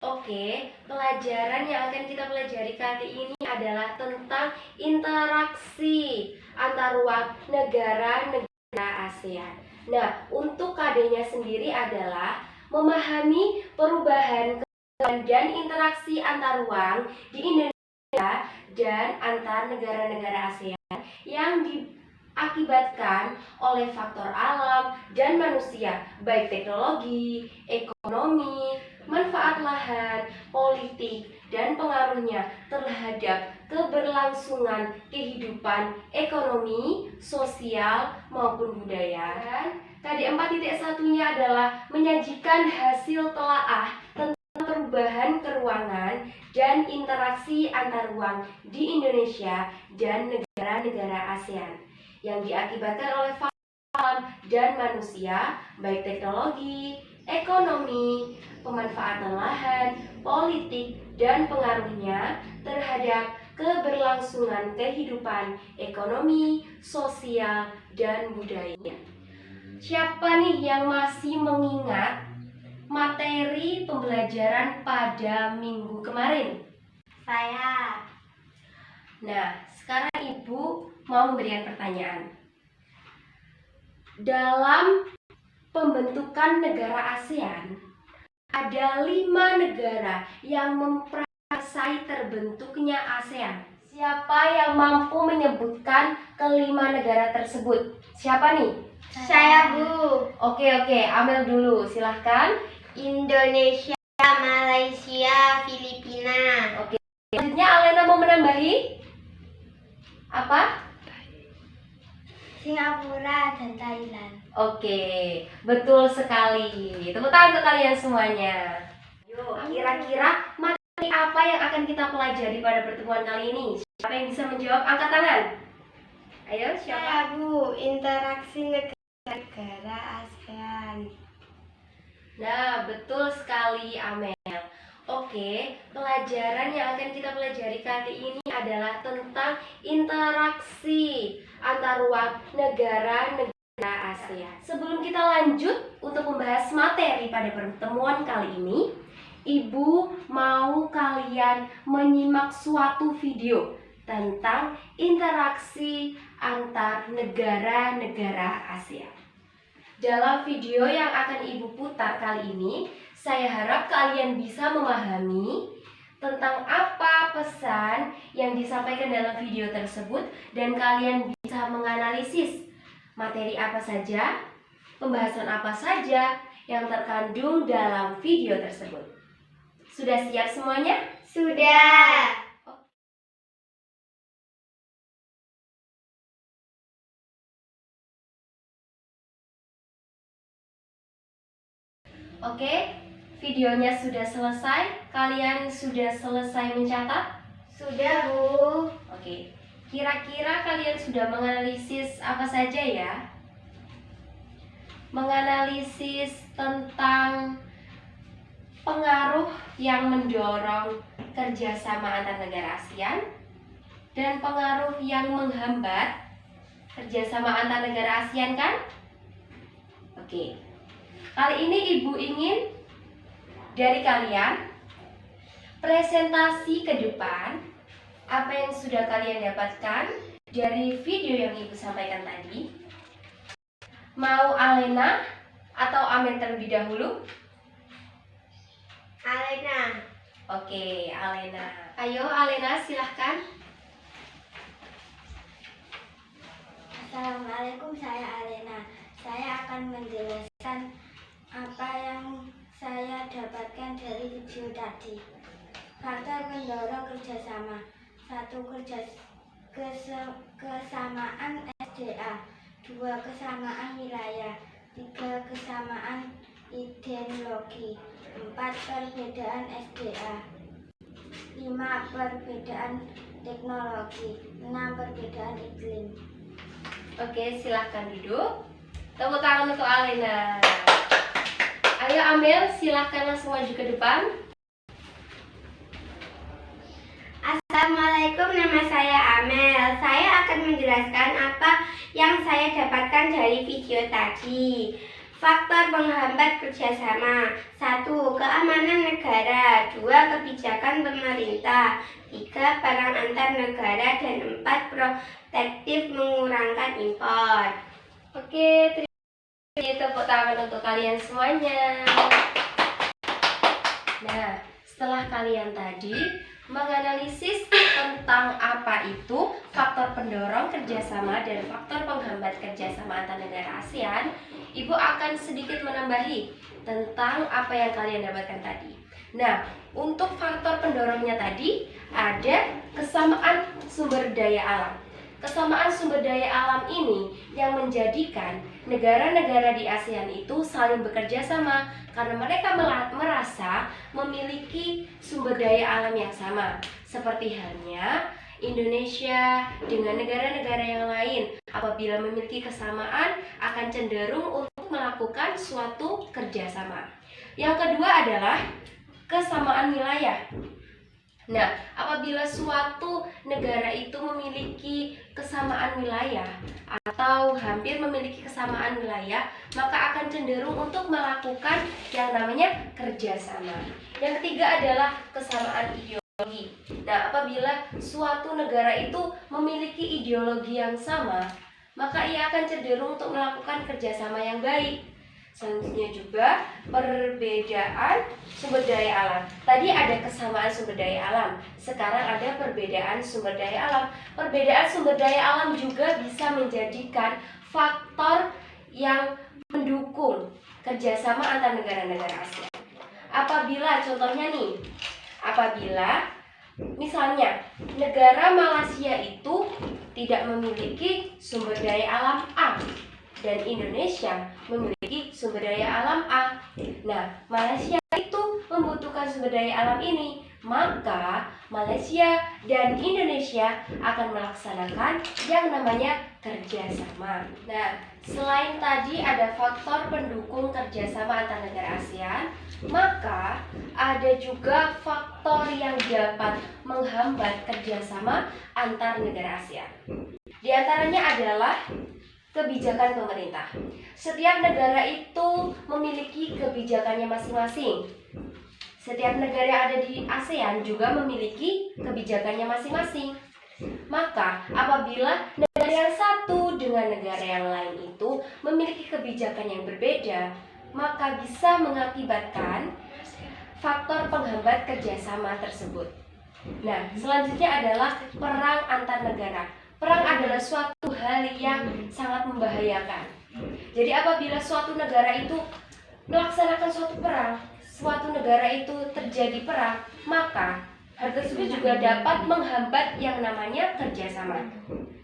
Oke, pelajaran yang akan kita pelajari kali ini adalah tentang interaksi antar negara-negara ASEAN. Nah, untuk KD-nya sendiri adalah memahami perubahan dan interaksi antar ruang di Indonesia dan antar negara-negara ASEAN yang diakibatkan oleh faktor alam dan manusia, baik teknologi, ekonomi, manfaat lahan, politik, dan pengaruhnya terhadap keberlangsungan kehidupan ekonomi, sosial, maupun budaya. Dan KD 4.1-nya adalah menyajikan hasil telaah tentang perubahan keruangan dan interaksi antar ruang di Indonesia dan negara-negara ASEAN yang diakibatkan oleh faktor alam dan manusia, baik teknologi, ekonomi, pemanfaatan lahan, politik, dan pengaruhnya terhadap keberlangsungan kehidupan ekonomi, sosial, dan budaya. Siapa nih yang masih mengingat materi pembelajaran pada minggu kemarin? Saya. Nah, sekarang Ibu mau memberikan pertanyaan. Dalam pembentukan negara ASEAN, ada 5 negara yang memprakarsai terbentuknya ASEAN. Siapa yang mampu menyebutkan kelima negara tersebut? Siapa nih? Saya, Bu. Oke, Amel dulu, silahkan. Indonesia, Malaysia, Filipina. Oke. Selanjutnya Alena mau menambahi? Apa? Singapura dan Thailand. Oke, betul sekali. Tepuk tangan untuk kalian semuanya. Yuk, kira-kira materi apa yang akan kita pelajari pada pertemuan kali ini? Siapa yang bisa menjawab? Angkat tangan. Ayo, siapa? Saya, Bu. Interaksi negara ASEAN. Nah, betul sekali, Amel. Oke, pelajaran yang akan kita pelajari kali ini adalah tentang interaksi antar ruang negara-negara ASEAN. Sebelum kita lanjut untuk membahas materi pada pertemuan kali ini, Ibu mau kalian menyimak suatu video tentang interaksi antar negara-negara ASEAN. Dalam video yang akan Ibu putar kali ini, saya harap kalian bisa memahami tentang apa pesan yang disampaikan dalam video tersebut dan kalian bisa menganalisis materi apa saja, pembahasan apa saja yang terkandung dalam video tersebut. Sudah siap semuanya? Sudah. Oke, videonya sudah selesai. Kalian sudah selesai mencatat? Sudah, Bu. Oke, kira-kira kalian sudah menganalisis apa saja ya? Menganalisis tentang pengaruh yang mendorong kerjasama antar negara ASEAN dan pengaruh yang menghambat kerjasama antar negara ASEAN kan? Oke, kali ini Ibu ingin dari kalian presentasi ke depan apa yang sudah kalian dapatkan dari video yang Ibu sampaikan tadi. Mau Alena atau Amen terlebih dahulu? Alena. Oke, Alena. Ayo Alena, silahkan. Assalamualaikum, saya Alena. Saya akan menjelaskan apa yang saya dapatkan dari video tadi. Faktor pendorong kerjasama. 1. Kesamaan SDA. 2. Kesamaan wilayah. 3. Kesamaan ideologi. 4. Perbedaan SDA. 5. Perbedaan teknologi. 6. Perbedaan iklim. Oke, silahkan duduk. Tepuk tangan untuk Alena. Ayo Amel, silahkan langsung maju ke depan. Assalamualaikum, nama saya Amel. Saya akan menjelaskan apa yang saya dapatkan dari video tadi. Faktor penghambat kerjasama: 1. Keamanan negara. 2. Kebijakan pemerintah. 3. Perang antar negara. Dan 4. Protektif mengurangkan impor. Oke, terima kasih, tepuk tangan untuk kalian semuanya. Nah, setelah kalian tadi menganalisis tentang apa itu faktor pendorong kerjasama dan faktor penghambat kerjasama antar negara ASEAN, Ibu akan sedikit menambahi tentang apa yang kalian dapatkan tadi. Nah, untuk faktor pendorongnya tadi ada kesamaan sumber daya alam. Kesamaan sumber daya alam ini yang menjadikan negara-negara di ASEAN itu saling bekerja sama karena mereka merasa memiliki sumber daya alam yang sama. Seperti halnya Indonesia dengan negara-negara yang lain, apabila memiliki kesamaan akan cenderung untuk melakukan suatu kerjasama. Yang kedua adalah kesamaan wilayah. Nah, apabila suatu negara itu memiliki kesamaan wilayah atau hampir memiliki kesamaan wilayah, maka akan cenderung untuk melakukan yang namanya kerjasama. Yang ketiga adalah kesamaan ideologi. Nah, apabila suatu negara itu memiliki ideologi yang sama, maka ia akan cenderung untuk melakukan kerjasama yang baik. Selanjutnya juga perbedaan sumber daya alam. Tadi ada kesamaan sumber daya alam, sekarang ada perbedaan sumber daya alam. Perbedaan sumber daya alam juga bisa menjadikan faktor yang mendukung kerjasama antar negara-negara ASEAN. Apabila contohnya nih, apabila misalnya negara Malaysia itu tidak memiliki sumber daya alam A dan Indonesia memiliki sumber daya alam A. Nah, Malaysia itu membutuhkan sumber daya alam ini, maka Malaysia dan Indonesia akan melaksanakan yang namanya kerjasama. Nah, selain tadi ada faktor pendukung kerjasama antar negara ASEAN, maka ada juga faktor yang dapat menghambat kerjasama antar negara ASEAN. Di antaranya adalah kebijakan pemerintah. Setiap negara itu memiliki kebijakannya masing-masing. Setiap negara yang ada di ASEAN juga memiliki kebijakannya masing-masing. Maka apabila negara yang satu dengan negara yang lain itu memiliki kebijakan yang berbeda, maka bisa mengakibatkan faktor penghambat kerjasama tersebut. Nah, selanjutnya adalah perang antar negara. Perang adalah suatu hal yang sangat membahayakan. Jadi apabila suatu negara itu melaksanakan suatu perang, suatu negara itu terjadi perang, maka hal tersebut juga dapat menghambat yang namanya kerjasama.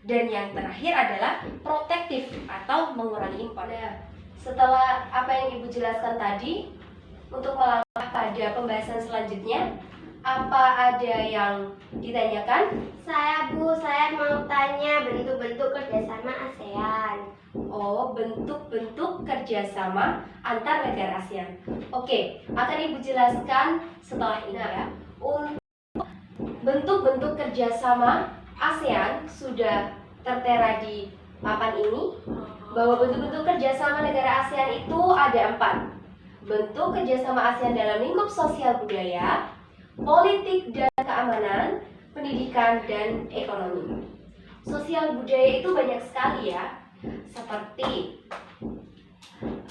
Dan yang terakhir adalah protektif atau mengurangi impor. Nah, setelah apa yang Ibu jelaskan tadi, untuk melangkah pada pembahasan selanjutnya, apa ada yang ditanyakan? Saya mau tanya bentuk-bentuk kerjasama ASEAN. Oh, bentuk-bentuk kerjasama antar negara ASEAN. Oke, akan Ibu jelaskan setelah ini ya. Untuk bentuk-bentuk kerjasama ASEAN sudah tertera di papan ini, bahwa bentuk-bentuk kerjasama negara ASEAN itu ada 4. Bentuk kerjasama ASEAN dalam lingkup sosial budaya, politik dan keamanan, pendidikan dan ekonomi. Sosial budaya itu banyak sekali ya, seperti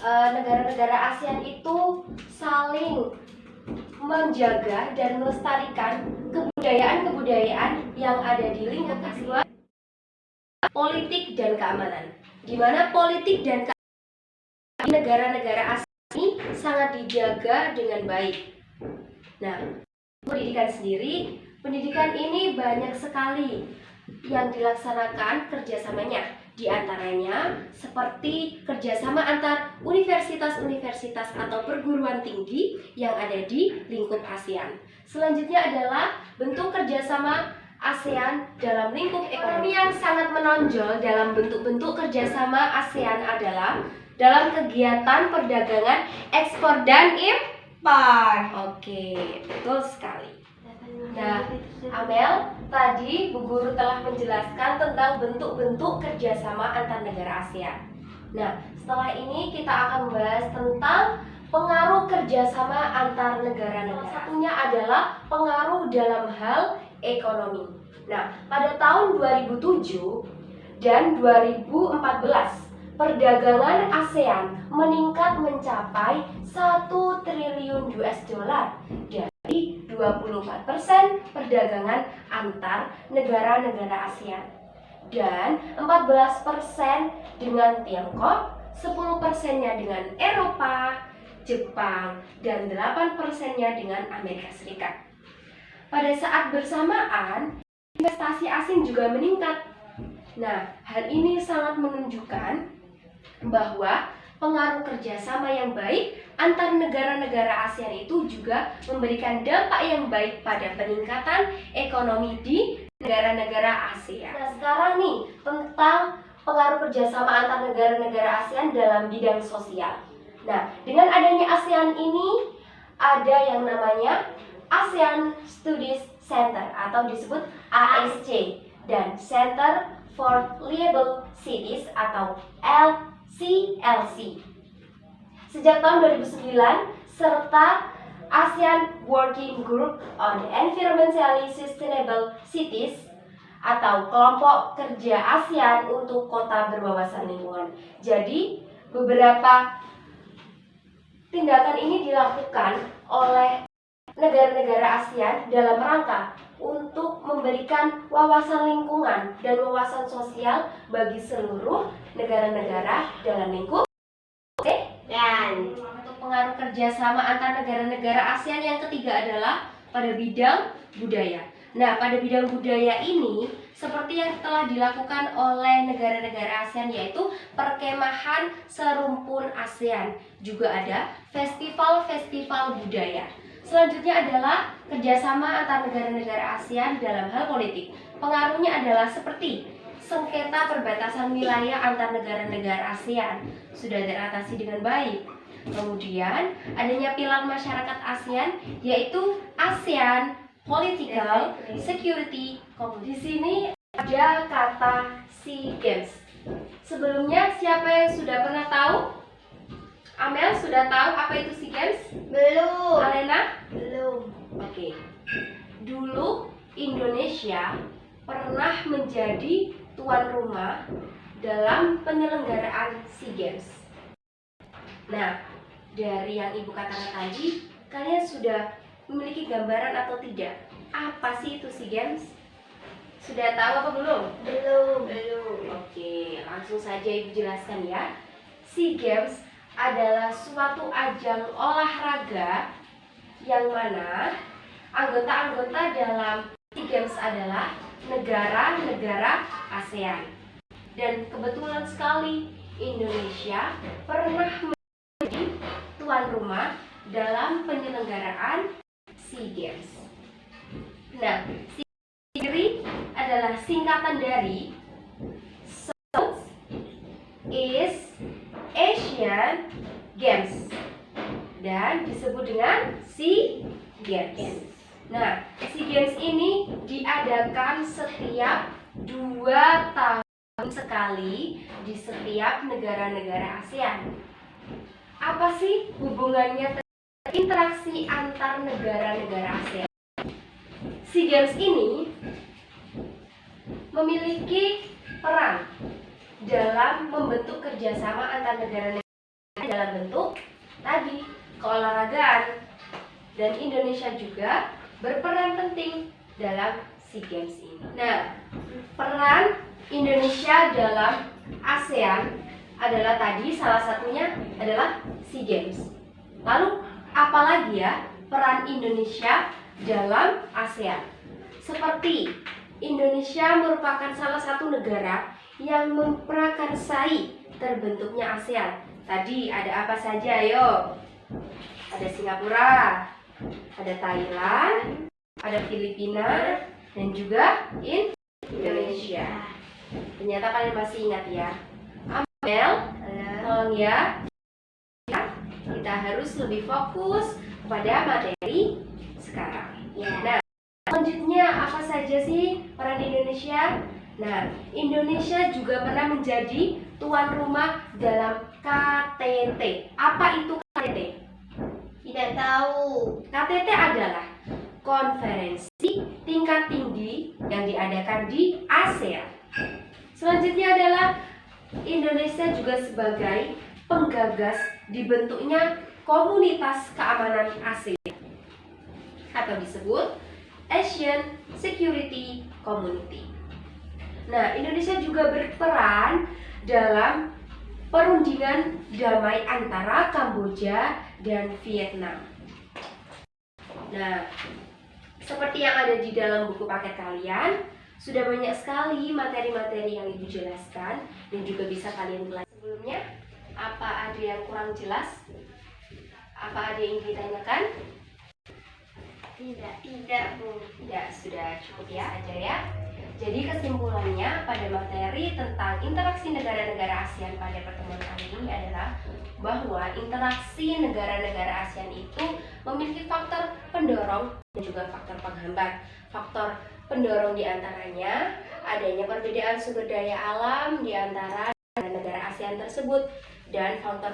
negara-negara ASEAN itu saling menjaga dan melestarikan kebudayaan-kebudayaan yang ada di lingkup ASEAN. Politik dan keamanan, di mana politik dan keamanan negara-negara ASEAN ini sangat dijaga dengan baik. Nah, pendidikan sendiri, pendidikan ini banyak sekali yang dilaksanakan kerjasamanya. Di antaranya seperti kerjasama antar universitas-universitas atau perguruan tinggi yang ada di lingkup ASEAN. Selanjutnya adalah bentuk kerjasama ASEAN dalam lingkup ekonomi. Yang sangat menonjol dalam bentuk-bentuk kerjasama ASEAN adalah dalam kegiatan perdagangan ekspor dan impor. Oke, betul sekali. Nah, Amel, tadi Bu Guru telah menjelaskan tentang bentuk-bentuk kerjasama antar negara ASEAN. Nah, setelah ini kita akan membahas tentang pengaruh kerjasama antar negara-negara. Satunya adalah pengaruh dalam hal ekonomi. Nah, pada tahun 2007 dan 2014, perdagangan ASEAN meningkat mencapai 1 triliun US dollar dari 24% perdagangan antar negara-negara ASEAN dan 14% dengan Tiongkok, 10%-nya dengan Eropa, Jepang, dan 8%-nya dengan Amerika Serikat. Pada saat bersamaan, investasi asing juga meningkat. Nah, hal ini sangat menunjukkan bahwa pengaruh kerjasama yang baik antar negara-negara ASEAN itu juga memberikan dampak yang baik pada peningkatan ekonomi di negara-negara ASEAN. Nah, sekarang nih tentang pengaruh kerjasama antar negara-negara ASEAN dalam bidang sosial. Nah, dengan adanya ASEAN ini ada yang namanya ASEAN Studies Center atau disebut ASC dan Center for Liable Cities atau LCLC. Sejak tahun 2009 serta ASEAN Working Group on Environmentally Sustainable Cities atau kelompok kerja ASEAN untuk kota berwawasan lingkungan. Jadi, beberapa tindakan ini dilakukan oleh negara-negara ASEAN dalam rangka untuk memberikan wawasan lingkungan dan wawasan sosial bagi seluruh negara-negara dalam lingkup dan untuk pengaruh kerjasama antar negara-negara ASEAN yang ketiga adalah pada bidang budaya. Nah, pada bidang budaya ini seperti yang telah dilakukan oleh negara-negara ASEAN yaitu perkemahan serumpun ASEAN. Juga ada festival-festival budaya. Selanjutnya adalah kerjasama antar negara-negara ASEAN dalam hal politik. Pengaruhnya adalah seperti sengketa perbatasan wilayah antar negara-negara ASEAN sudah teratasi dengan baik. Kemudian adanya pilar masyarakat ASEAN yaitu ASEAN Political Security Community. Di sini ada kata SEA Games. Sebelumnya siapa yang sudah pernah tahu? Amel sudah tahu apa itu SEA Games? Belum. Alena? Belum. Oke. Dulu Indonesia pernah menjadi tuan rumah dalam penyelenggaraan SEA Games. Nah, dari yang Ibu katakan tadi, kalian sudah memiliki gambaran atau tidak? Apa sih itu SEA Games? Sudah tahu apa belum? Belum. Oke, langsung saja Ibu jelaskan ya. SEA Games adalah suatu ajang olahraga yang mana anggota-anggota dalam SEA Games adalah negara-negara ASEAN. Dan kebetulan sekali Indonesia pernah menjadi tuan rumah dalam penyelenggaraan SEA Games. Nah, SEA Games adalah singkatan dari Southeast Asian Games dan disebut dengan SEA Games. Nah, SEA Games ini diadakan setiap 2 tahun sekali di setiap negara-negara ASEAN. Apa sih hubungannya interaksi antar negara-negara ASEAN? SEA Games ini memiliki peran dalam membentuk kerjasama antar negara-negara dalam bentuk tadi keolahragaan, dan Indonesia juga berperan penting dalam SEA Games ini. Nah, peran Indonesia dalam ASEAN adalah tadi salah satunya adalah SEA Games. Lalu apalagi ya peran Indonesia dalam ASEAN? Seperti Indonesia merupakan salah satu negara yang memprakarsai terbentuknya ASEAN. Tadi ada apa saja? Ayo. Ada Singapura, ada Thailand, ada Filipina, dan juga Indonesia. Ternyata kalian masih ingat ya. Amel, tolong ya. Kita harus lebih fokus pada materi sekarang. Ya. Nah, selanjutnya apa saja sih peran Indonesia? Nah, Indonesia juga pernah menjadi tuan rumah dalam KTT. Apa itu KTT? Tidak tahu. KTT adalah konferensi tingkat tinggi yang diadakan di ASEAN. Selanjutnya adalah Indonesia juga sebagai penggagas dibentuknya Komunitas Keamanan ASEAN atau disebut Asian Security Community. Nah, Indonesia juga berperan dalam perundingan damai antara Kamboja dan Vietnam. Nah, seperti yang ada di dalam buku paket kalian, sudah banyak sekali materi-materi yang Ibu jelaskan dan juga bisa kalian belajar. Sebelumnya, apa ada yang kurang jelas? Apa ada yang ingin ditanyakan? Tidak, Bu. Ya, sudah cukup ya aja ya. Jadi kesimpulannya pada materi tentang interaksi negara-negara ASEAN pada pertemuan kali ini adalah bahwa interaksi negara-negara ASEAN itu memiliki faktor pendorong dan juga faktor penghambat. Faktor pendorong diantaranya adanya perbedaan sumber daya alam di antara negara ASEAN tersebut, dan faktor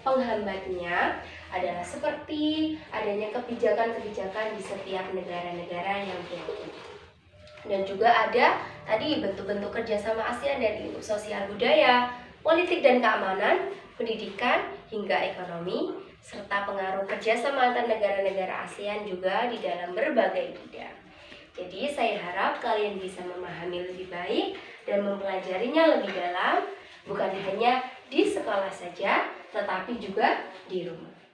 penghambatnya adalah seperti adanya kebijakan-kebijakan di setiap negara-negara yang berbeda. Dan juga ada tadi bentuk-bentuk kerjasama ASEAN dari lingkup sosial budaya, politik dan keamanan, pendidikan hingga ekonomi, serta pengaruh kerjasama antar negara-negara ASEAN juga di dalam berbagai bidang. Jadi saya harap kalian bisa memahami lebih baik dan mempelajarinya lebih dalam, bukan hanya di sekolah saja, tetapi juga di rumah.